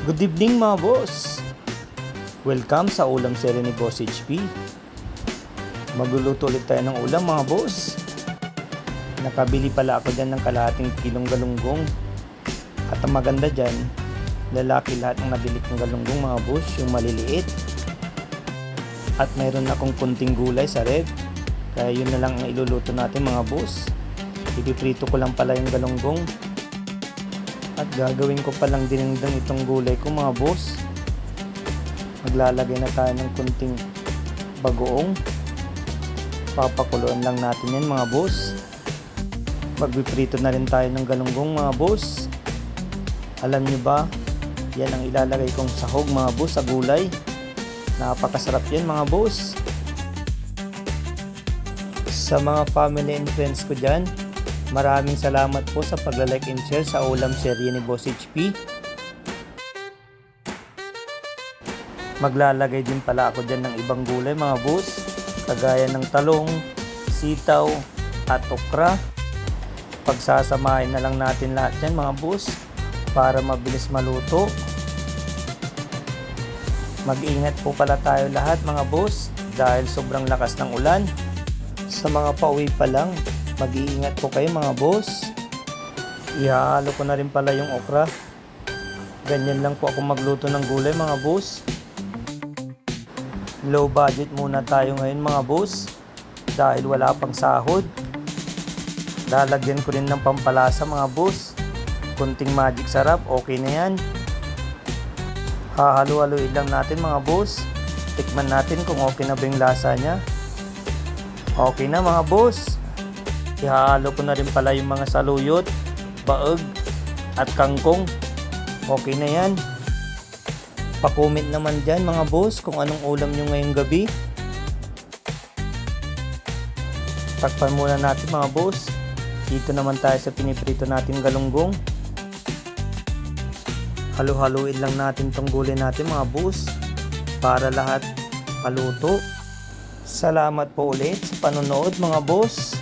Good evening mga boss! Welcome sa ulam serye ni Boss HP. Magluluto ulit tayo ng ulam mga boss. Nakabili pala ako dyan ng kalahating kilong galunggong. At ang maganda dyan, lalaki lahat ng nabili kong galunggong mga boss, yung maliliit. At mayroon akong kunting gulay sa ref. Kaya yun na lang ang iluluto natin mga boss. Ipiprito ko lang pala yung galunggong. At gagawin ko palang dinengdeng itong gulay ko mga boss. Maglalagay na tayo ng kunting bagoong. Papakuluan lang natin yan mga boss. Magpiprito na rin tayo ng galunggong mga boss. Alam nyo ba, yan ang ilalagay kong sahog mga boss sa gulay. Napakasarap yan mga boss. Sa mga family and friends ko dyan, maraming salamat po sa pagla-like and share sa ulam serye ni Boss HP. Maglalagay din pala ako dyan ng ibang gulay mga boss, kagaya ng talong, sitaw, at okra. Pagsasamahin na lang natin lahat yan mga boss para mabilis maluto. Mag-ingat po pala tayo lahat mga boss dahil sobrang lakas ng ulan. Sa mga pauwi pa lang, mag-iingat po kayo mga boss. Ihahalo ko na rin pala yung okra. Ganyan lang po ako magluto ng gulay mga boss. Low budget muna tayo ngayon mga boss dahil wala pang sahod. Lalagyan ko rin ng pampalasa mga boss. Kunting magic sarap, okay na yan. Hahalo-haloin lang natin mga boss. Tikman natin kung okay na ba yung lasa nya. Okay na mga boss. Ihahalo ko na rin pala yung mga saluyot, baog, at kangkong. Okay na yan. Pa-comment naman dyan mga boss kung anong ulam nyo ngayong gabi. Takpan muna natin mga boss. Dito naman tayo sa piniprito natin galunggong. Halo-haluin lang natin tong gulay natin mga boss para lahat maluto. Salamat po ulit sa panonood mga boss.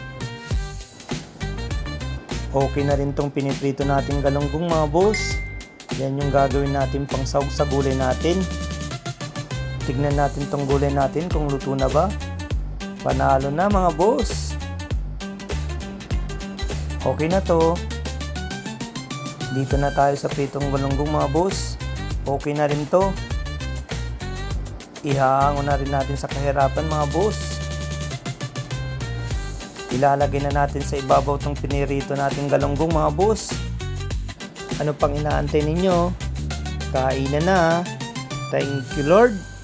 Okay na rin tong piniprito natin galunggong mga boss. Yan yung gagawin natin pang sahog sa gulay natin. Tignan natin tong gulay natin kung luto na ba. Panalo na mga boss. Okay na to. Dito na tayo sa pritong galunggong mga boss. Okay na rin to. Ihahango na rin natin sa kahirapan mga boss. Ilalagay na natin sa ibabaw tong pinirito natin galunggong mga boss. Ano pang inaantay ninyo? Kainan na. Thank you Lord.